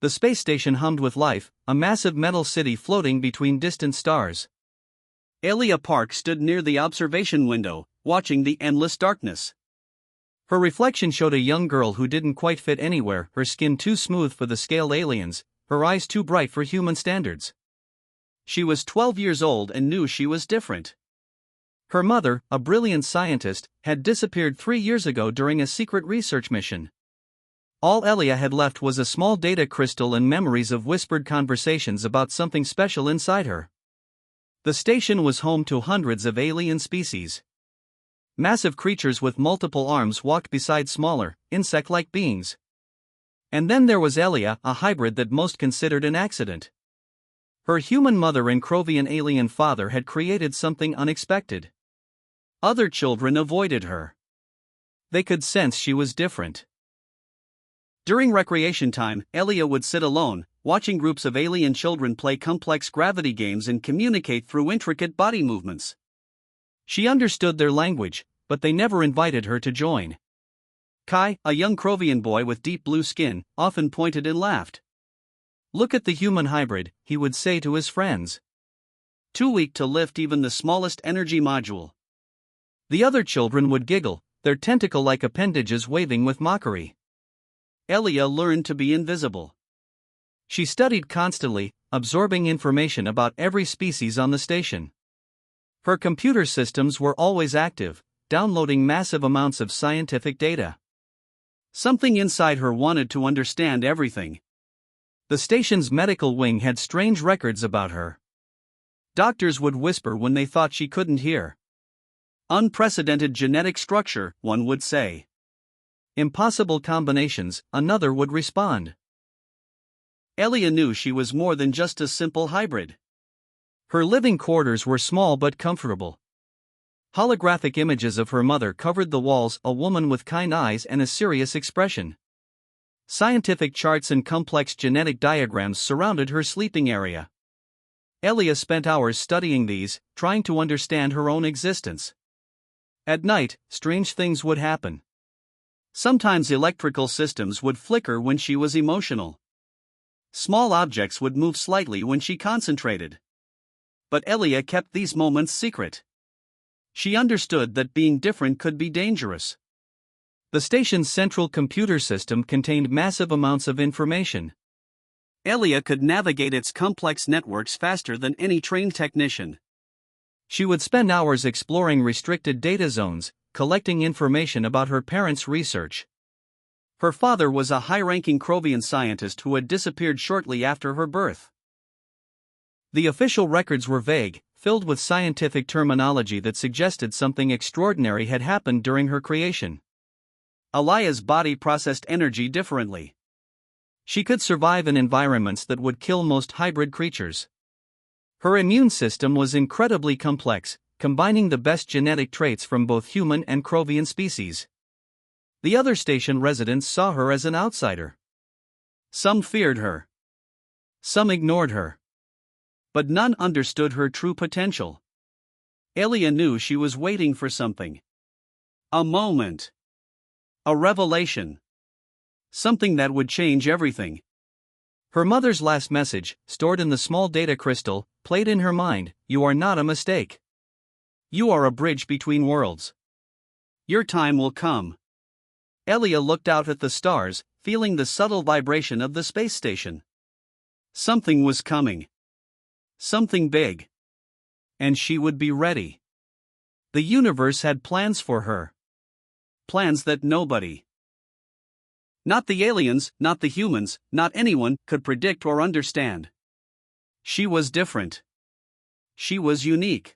The space station hummed with life, a massive metal city floating between distant stars. Elia Park stood near the observation window, watching the endless darkness. Her reflection showed a young girl who didn't quite fit anywhere, her skin too smooth for the scaled aliens, her eyes too bright for human standards. She was 12 years old and knew she was different. Her mother, a brilliant scientist, had disappeared 3 years ago during a secret research mission. All Elia had left was a small data crystal and memories of whispered conversations about something special inside her. The station was home to hundreds of alien species. Massive creatures with multiple arms walked beside smaller, insect-like beings. And then there was Elia, a hybrid that most considered an accident. Her human mother and Krovian alien father had created something unexpected. Other children avoided her. They could sense she was different. During recreation time, Elia would sit alone, watching groups of alien children play complex gravity games and communicate through intricate body movements. She understood their language, but they never invited her to join. Kai, a young Krovian boy with deep blue skin, often pointed and laughed. "Look at the human hybrid," he would say to his friends. "Too weak to lift even the smallest energy module." The other children would giggle, their tentacle-like appendages waving with mockery. Elia learned to be invisible. She studied constantly, absorbing information about every species on the station. Her computer systems were always active, downloading massive amounts of scientific data. Something inside her wanted to understand everything. The station's medical wing had strange records about her. Doctors would whisper when they thought she couldn't hear. Unprecedented genetic structure, one would say. Impossible combinations, another would respond. Elia knew she was more than just a simple hybrid. Her living quarters were small but comfortable. Holographic images of her mother covered the walls, a woman with kind eyes and a serious expression. Scientific charts and complex genetic diagrams surrounded her sleeping area. Elia spent hours studying these, trying to understand her own existence. At night, strange things would happen. Sometimes electrical systems would flicker when she was emotional. Small objects would move slightly when she concentrated. But Elia kept these moments secret. She understood that being different could be dangerous. The station's central computer system contained massive amounts of information. Elia could navigate its complex networks faster than any trained technician. She would spend hours exploring restricted data zones, collecting information about her parents' research. Her father was a high-ranking Krovian scientist who had disappeared shortly after her birth. The official records were vague, filled with scientific terminology that suggested something extraordinary had happened during her creation. Elia's body processed energy differently. She could survive in environments that would kill most hybrid creatures. Her immune system was incredibly complex, combining the best genetic traits from both human and Krovian species. The other station residents saw her as an outsider. Some feared her. Some ignored her. But none understood her true potential. Elia knew she was waiting for something. A moment. A revelation. Something that would change everything. Her mother's last message, stored in the small data crystal, played in her mind: "You are not a mistake. You are a bridge between worlds. Your time will come." Elia looked out at the stars, feeling the subtle vibration of the space station. Something was coming. Something big. And she would be ready. The universe had plans for her. Plans that nobody, not the aliens, not the humans, not anyone, could predict or understand. She was different. She was unique.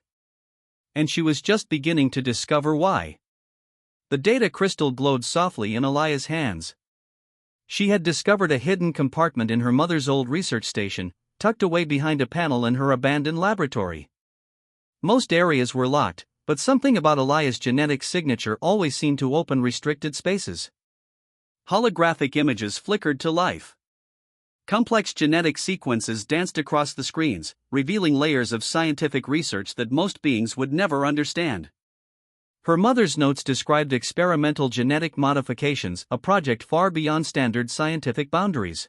And she was just beginning to discover why. The data crystal glowed softly in Elia's hands. She had discovered a hidden compartment in her mother's old research station, tucked away behind a panel in her abandoned laboratory. Most areas were locked, but something about Elia's genetic signature always seemed to open restricted spaces. Holographic images flickered to life. Complex genetic sequences danced across the screens, revealing layers of scientific research that most beings would never understand. Her mother's notes described experimental genetic modifications, a project far beyond standard scientific boundaries.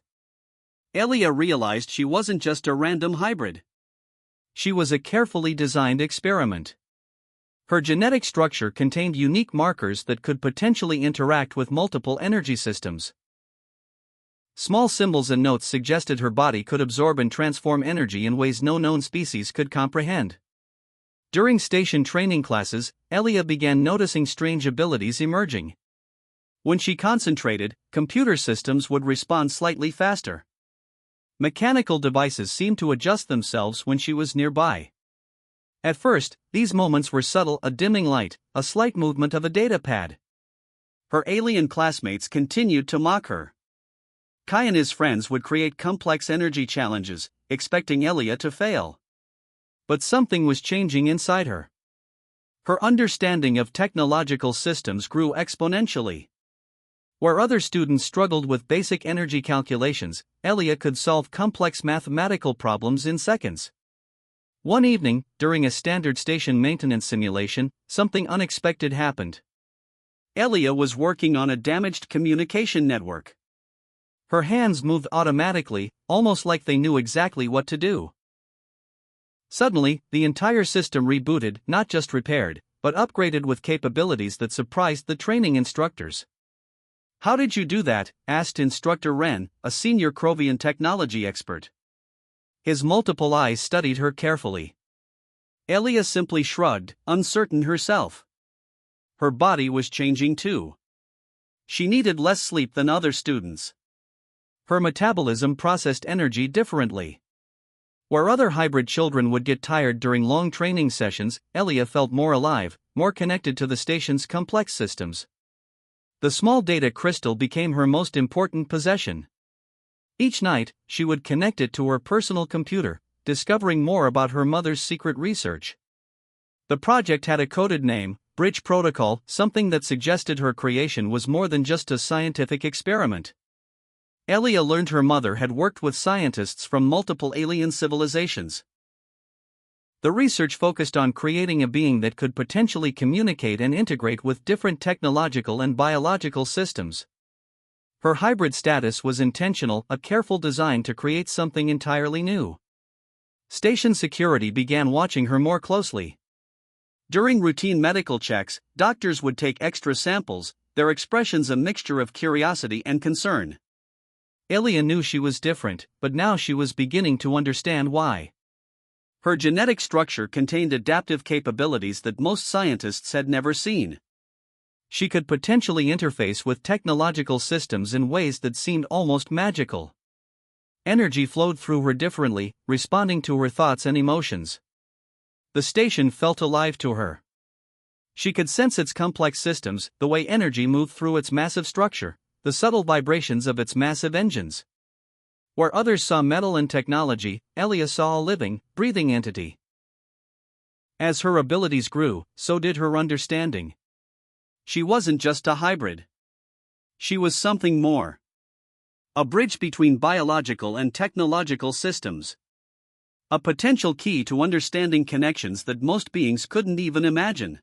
Elia realized she wasn't just a random hybrid. She was a carefully designed experiment. Her genetic structure contained unique markers that could potentially interact with multiple energy systems. Small symbols and notes suggested her body could absorb and transform energy in ways no known species could comprehend. During station training classes, Elia began noticing strange abilities emerging. When she concentrated, computer systems would respond slightly faster. Mechanical devices seemed to adjust themselves when she was nearby. At first, these moments were subtle: a dimming light, a slight movement of a data pad. Her alien classmates continued to mock her. Kai and his friends would create complex energy challenges, expecting Elia to fail. But something was changing inside her. Her understanding of technological systems grew exponentially. Where other students struggled with basic energy calculations, Elia could solve complex mathematical problems in seconds. One evening, during a standard station maintenance simulation, something unexpected happened. Elia was working on a damaged communication network. Her hands moved automatically, almost like they knew exactly what to do. Suddenly, the entire system rebooted, not just repaired, but upgraded with capabilities that surprised the training instructors. "How did you do that?" asked Instructor Ren, a senior Krovian technology expert. His multiple eyes studied her carefully. Elia simply shrugged, uncertain herself. Her body was changing too. She needed less sleep than other students. Her metabolism processed energy differently. Where other hybrid children would get tired during long training sessions, Elia felt more alive, more connected to the station's complex systems. The small data crystal became her most important possession. Each night, she would connect it to her personal computer, discovering more about her mother's secret research. The project had a coded name, Bridge Protocol, something that suggested her creation was more than just a scientific experiment. Elia learned her mother had worked with scientists from multiple alien civilizations. The research focused on creating a being that could potentially communicate and integrate with different technological and biological systems. Her hybrid status was intentional, a careful design to create something entirely new. Station security began watching her more closely. During routine medical checks, doctors would take extra samples, their expressions a mixture of curiosity and concern. Elia knew she was different, but now she was beginning to understand why. Her genetic structure contained adaptive capabilities that most scientists had never seen. She could potentially interface with technological systems in ways that seemed almost magical. Energy flowed through her differently, responding to her thoughts and emotions. The station felt alive to her. She could sense its complex systems, the way energy moved through its massive structure, the subtle vibrations of its massive engines. Where others saw metal and technology, Elia saw a living, breathing entity. As her abilities grew, so did her understanding. She wasn't just a hybrid. She was something more. A bridge between biological and technological systems. A potential key to understanding connections that most beings couldn't even imagine.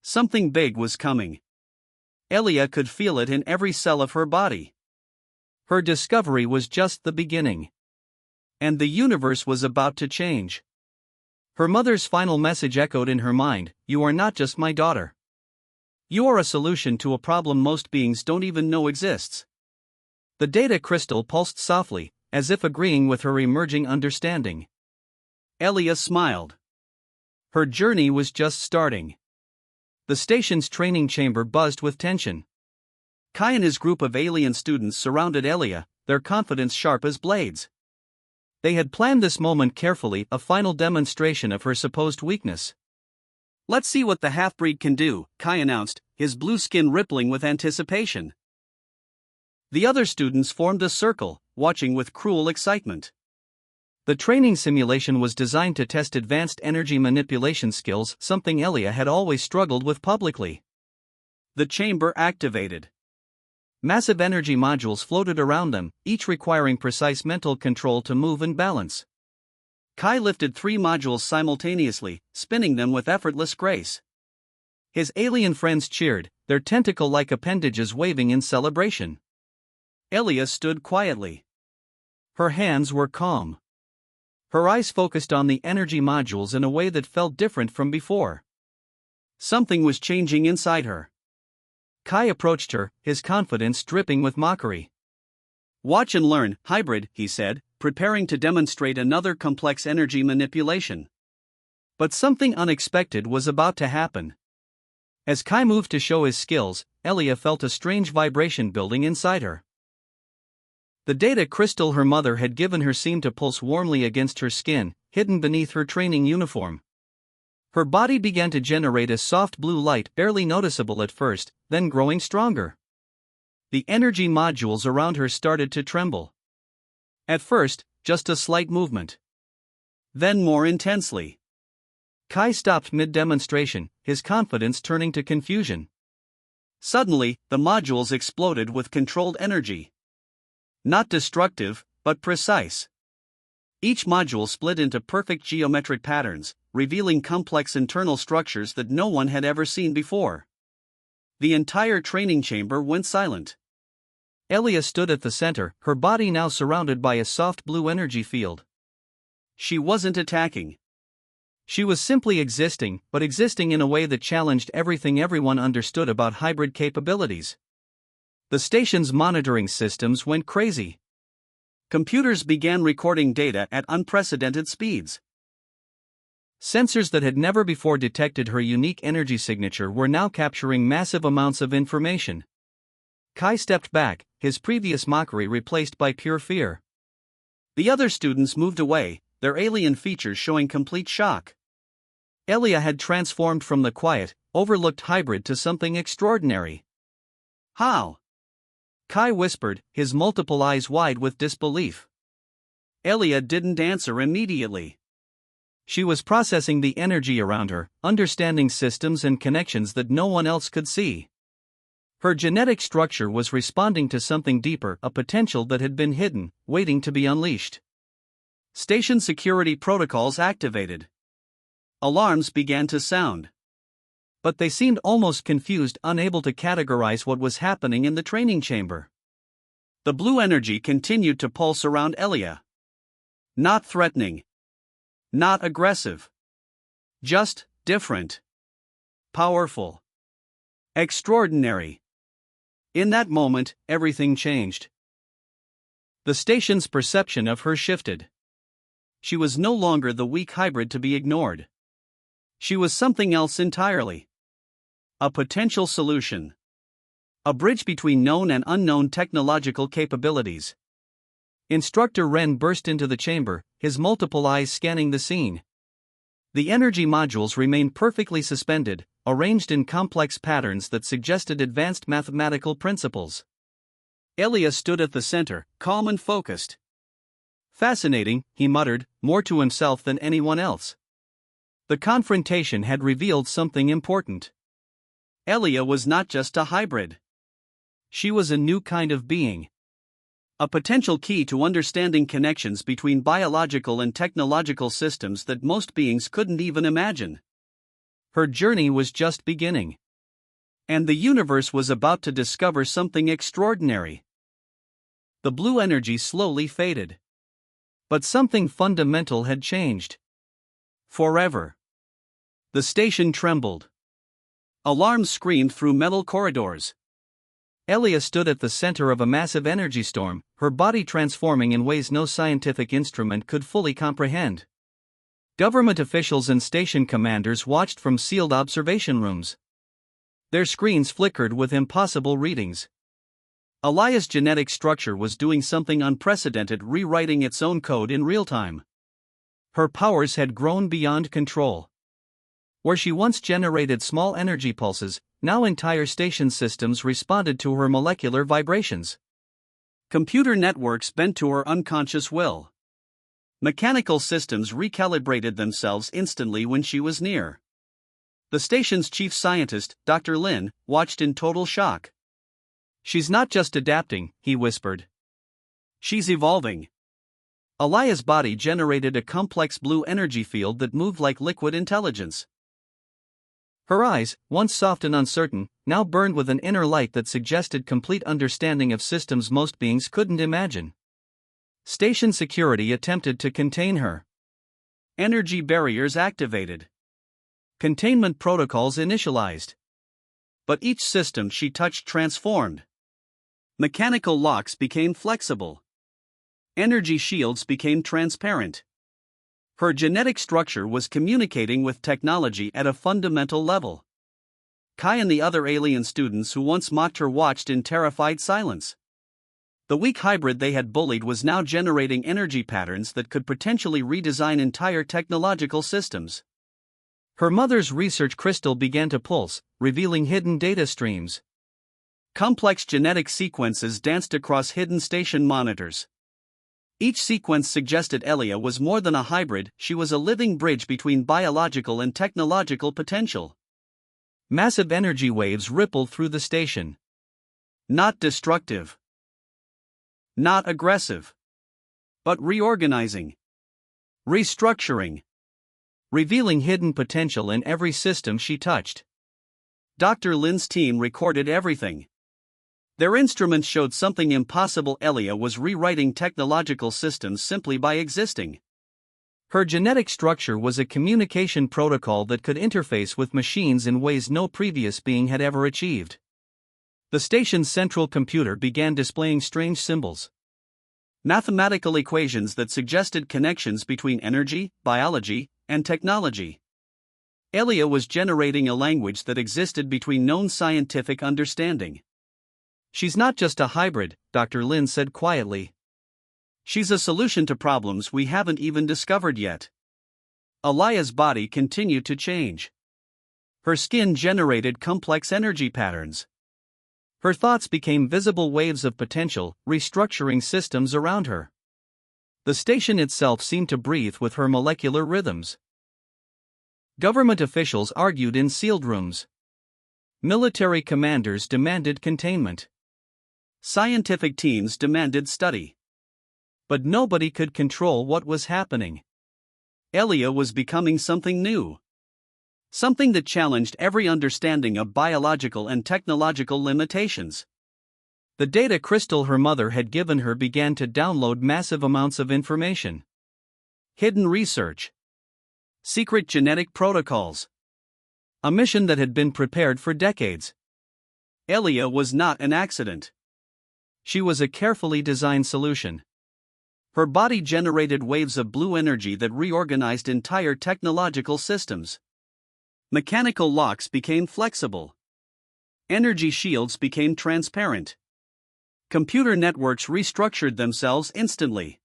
Something big was coming. Elia could feel it in every cell of her body. Her discovery was just the beginning. And the universe was about to change. Her mother's final message echoed in her mind: "You are not just my daughter. You are a solution to a problem most beings don't even know exists." The data crystal pulsed softly, as if agreeing with her emerging understanding. Elia smiled. Her journey was just starting. The station's training chamber buzzed with tension. Kai and his group of alien students surrounded Elia, their confidence sharp as blades. They had planned this moment carefully, a final demonstration of her supposed weakness. "Let's see what the half-breed can do," Kai announced, his blue skin rippling with anticipation. The other students formed a circle, watching with cruel excitement. The training simulation was designed to test advanced energy manipulation skills, something Elia had always struggled with publicly. The chamber activated. Massive energy modules floated around them, each requiring precise mental control to move and balance. Kai lifted 3 modules simultaneously, spinning them with effortless grace. His alien friends cheered, their tentacle-like appendages waving in celebration. Elia stood quietly. Her hands were calm. Her eyes focused on the energy modules in a way that felt different from before. Something was changing inside her. Kai approached her, his confidence dripping with mockery. "Watch and learn, hybrid," he said, preparing to demonstrate another complex energy manipulation. But something unexpected was about to happen. As Kai moved to show his skills, Elia felt a strange vibration building inside her. The data crystal her mother had given her seemed to pulse warmly against her skin, hidden beneath her training uniform. Her body began to generate a soft blue light, barely noticeable at first, then growing stronger. The energy modules around her started to tremble. At first, just a slight movement. Then more intensely. Kai stopped mid-demonstration, his confidence turning to confusion. Suddenly, the modules exploded with controlled energy. Not destructive, but precise. Each module split into perfect geometric patterns, revealing complex internal structures that no one had ever seen before. The entire training chamber went silent. Elia stood at the center, her body now surrounded by a soft blue energy field. She wasn't attacking. She was simply existing, but existing in a way that challenged everything everyone understood about hybrid capabilities. The station's monitoring systems went crazy. Computers began recording data at unprecedented speeds. Sensors that had never before detected her unique energy signature were now capturing massive amounts of information. Kai stepped back, his previous mockery replaced by pure fear. The other students moved away, their alien features showing complete shock. Elia had transformed from the quiet, overlooked hybrid to something extraordinary. "How?" Kai whispered, his multiple eyes wide with disbelief. Elia didn't answer immediately. She was processing the energy around her, understanding systems and connections that no one else could see. Her genetic structure was responding to something deeper, a potential that had been hidden, waiting to be unleashed. Station security protocols activated. Alarms began to sound. But they seemed almost confused, unable to categorize what was happening in the training chamber. The blue energy continued to pulse around Elia. Not threatening. Not aggressive. Just different. Powerful. Extraordinary. In that moment, everything changed. The station's perception of her shifted. She was no longer the weak hybrid to be ignored. She was something else entirely. A potential solution. A bridge between known and unknown technological capabilities. Instructor Ren burst into the chamber, his multiple eyes scanning the scene. The energy modules remained perfectly suspended, arranged in complex patterns that suggested advanced mathematical principles. Elia stood at the center, calm and focused. "Fascinating," he muttered, more to himself than anyone else. The confrontation had revealed something important. Elia was not just a hybrid. She was a new kind of being. A potential key to understanding connections between biological and technological systems that most beings couldn't even imagine. Her journey was just beginning. And the universe was about to discover something extraordinary. The blue energy slowly faded. But something fundamental had changed. Forever. The station trembled. Alarms screamed through metal corridors. Elia stood at the center of a massive energy storm, her body transforming in ways no scientific instrument could fully comprehend. Government officials and station commanders watched from sealed observation rooms. Their screens flickered with impossible readings. Elia's genetic structure was doing something unprecedented, rewriting its own code in real time. Her powers had grown beyond control. Where she once generated small energy pulses, now entire station systems responded to her molecular vibrations. Computer networks bent to her unconscious will. Mechanical systems recalibrated themselves instantly when she was near. The station's chief scientist, Dr. Lin, watched in total shock. "She's not just adapting," he whispered. "She's evolving." Elia's body generated a complex blue energy field that moved like liquid intelligence. Her eyes, once soft and uncertain, now burned with an inner light that suggested complete understanding of systems most beings couldn't imagine. Station security attempted to contain her. Energy barriers activated. Containment protocols initialized. But each system she touched transformed. Mechanical locks became flexible. Energy shields became transparent. Her genetic structure was communicating with technology at a fundamental level. Kai and the other alien students who once mocked her watched in terrified silence. The weak hybrid they had bullied was now generating energy patterns that could potentially redesign entire technological systems. Her mother's research crystal began to pulse, revealing hidden data streams. Complex genetic sequences danced across hidden station monitors. Each sequence suggested Elia was more than a hybrid, she was a living bridge between biological and technological potential. Massive energy waves rippled through the station. Not destructive. Not aggressive. But reorganizing. Restructuring. Revealing hidden potential in every system she touched. Dr. Lin's team recorded everything. Their instruments showed something impossible. Elia was rewriting technological systems simply by existing. Her genetic structure was a communication protocol that could interface with machines in ways no previous being had ever achieved. The station's central computer began displaying strange symbols. Mathematical equations that suggested connections between energy, biology, and technology. Elia was generating a language that existed between known scientific understanding. She's not just a hybrid, Dr. Lin said quietly. She's a solution to problems we haven't even discovered yet. Elia's body continued to change. Her skin generated complex energy patterns. Her thoughts became visible waves of potential, restructuring systems around her. The station itself seemed to breathe with her molecular rhythms. Government officials argued in sealed rooms. Military commanders demanded containment. Scientific teams demanded study. But nobody could control what was happening. Elia was becoming something new. Something that challenged every understanding of biological and technological limitations. The data crystal her mother had given her began to download massive amounts of information. Hidden research. Secret genetic protocols. A mission that had been prepared for decades. Elia was not an accident. She was a carefully designed solution. Her body generated waves of blue energy that reorganized entire technological systems. Mechanical locks became flexible. Energy shields became transparent. Computer networks restructured themselves instantly.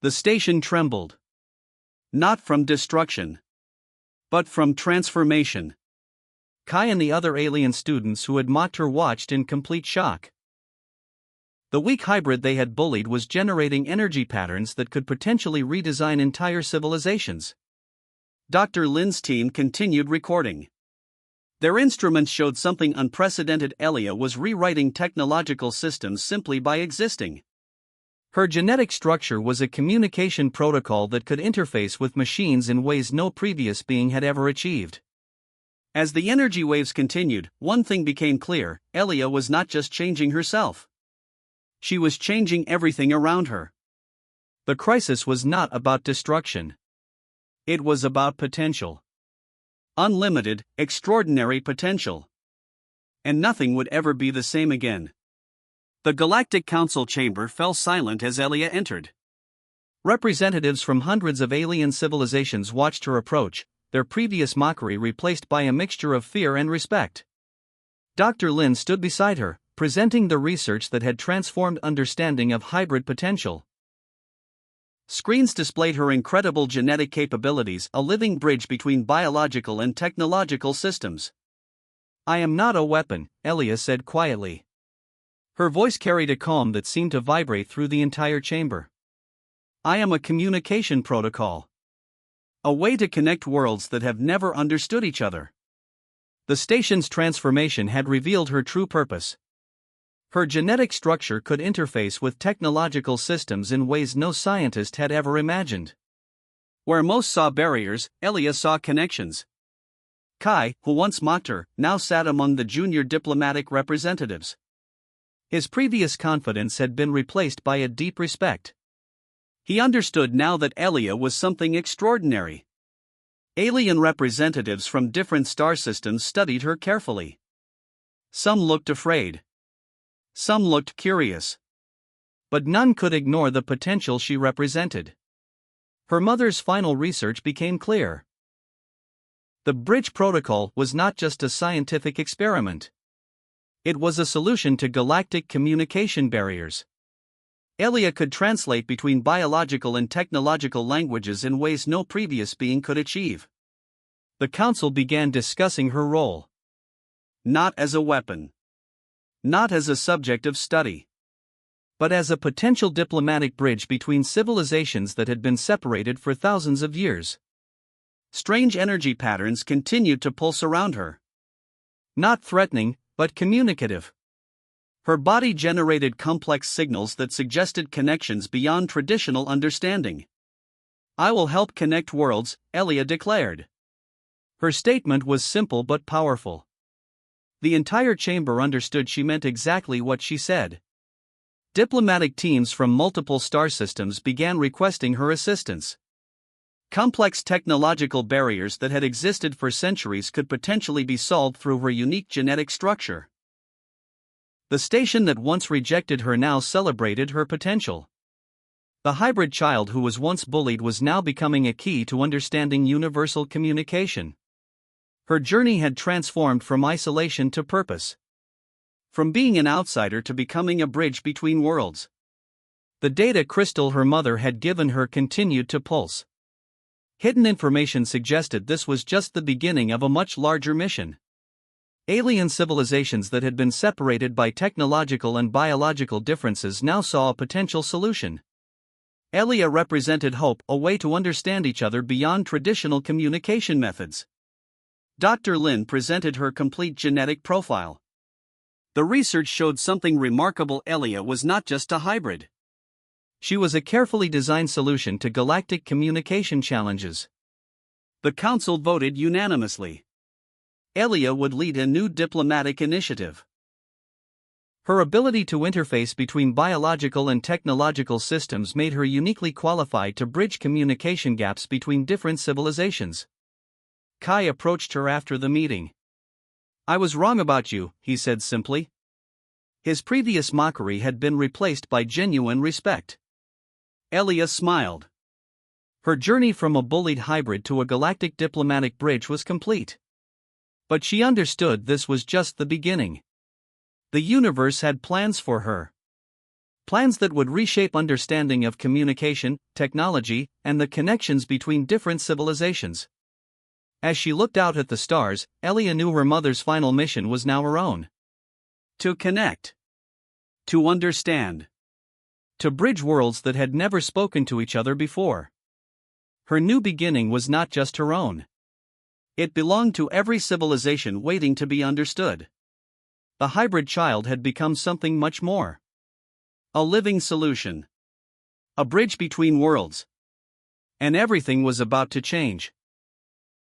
The station trembled. Not from destruction, but from transformation. Kai and the other alien students who had mocked her watched in complete shock. The weak hybrid they had bullied was generating energy patterns that could potentially redesign entire civilizations. Dr. Lin's team continued recording. Their instruments showed something unprecedented. Elia was rewriting technological systems simply by existing. Her genetic structure was a communication protocol that could interface with machines in ways no previous being had ever achieved. As the energy waves continued, one thing became clear: Elia was not just changing herself. She was changing everything around her. The crisis was not about destruction. It was about potential. Unlimited, extraordinary potential. And nothing would ever be the same again. The Galactic Council chamber fell silent as Elia entered. Representatives from hundreds of alien civilizations watched her approach, their previous mockery replaced by a mixture of fear and respect. Dr. Lin stood beside her, presenting the research that had transformed understanding of hybrid potential. Screens displayed her incredible genetic capabilities, a living bridge between biological and technological systems. "I am not a weapon," Elia said quietly. Her voice carried a calm that seemed to vibrate through the entire chamber. "I am a communication protocol. A way to connect worlds that have never understood each other." The station's transformation had revealed her true purpose. Her genetic structure could interface with technological systems in ways no scientist had ever imagined. Where most saw barriers, Elia saw connections. Kai, who once mocked her, now sat among the junior diplomatic representatives. His previous confidence had been replaced by a deep respect. He understood now that Elia was something extraordinary. Alien representatives from different star systems studied her carefully. Some looked afraid. Some looked curious. But none could ignore the potential she represented. Her mother's final research became clear. The Bridge Protocol was not just a scientific experiment. It was a solution to galactic communication barriers. Elia could translate between biological and technological languages in ways no previous being could achieve. The Council began discussing her role. Not as a weapon. Not as a subject of study. But as a potential diplomatic bridge between civilizations that had been separated for thousands of years. Strange energy patterns continued to pulse around her. Not threatening, but communicative. Her body generated complex signals that suggested connections beyond traditional understanding. "I will help connect worlds," Elia declared. Her statement was simple but powerful. The entire chamber understood she meant exactly what she said. Diplomatic teams from multiple star systems began requesting her assistance. Complex technological barriers that had existed for centuries could potentially be solved through her unique genetic structure. The station that once rejected her now celebrated her potential. The hybrid child who was once bullied was now becoming a key to understanding universal communication. Her journey had transformed from isolation to purpose. From being an outsider to becoming a bridge between worlds. The data crystal her mother had given her continued to pulse. Hidden information suggested this was just the beginning of a much larger mission. Alien civilizations that had been separated by technological and biological differences now saw a potential solution. Elia represented hope, a way to understand each other beyond traditional communication methods. Dr. Lin presented her complete genetic profile. The research showed something remarkable. Elia was not just a hybrid. She was a carefully designed solution to galactic communication challenges. The Council voted unanimously. Elia would lead a new diplomatic initiative. Her ability to interface between biological and technological systems made her uniquely qualified to bridge communication gaps between different civilizations. Kai approached her after the meeting. "I was wrong about you," he said simply. His previous mockery had been replaced by genuine respect. Elia smiled. Her journey from a bullied hybrid to a galactic diplomatic bridge was complete. But she understood this was just the beginning. The universe had plans for her. Plans that would reshape understanding of communication, technology, and the connections between different civilizations. As she looked out at the stars, Elia knew her mother's final mission was now her own. To connect. To understand. To bridge worlds that had never spoken to each other before. Her new beginning was not just her own. It belonged to every civilization waiting to be understood. The hybrid child had become something much more. A living solution. A bridge between worlds. And everything was about to change.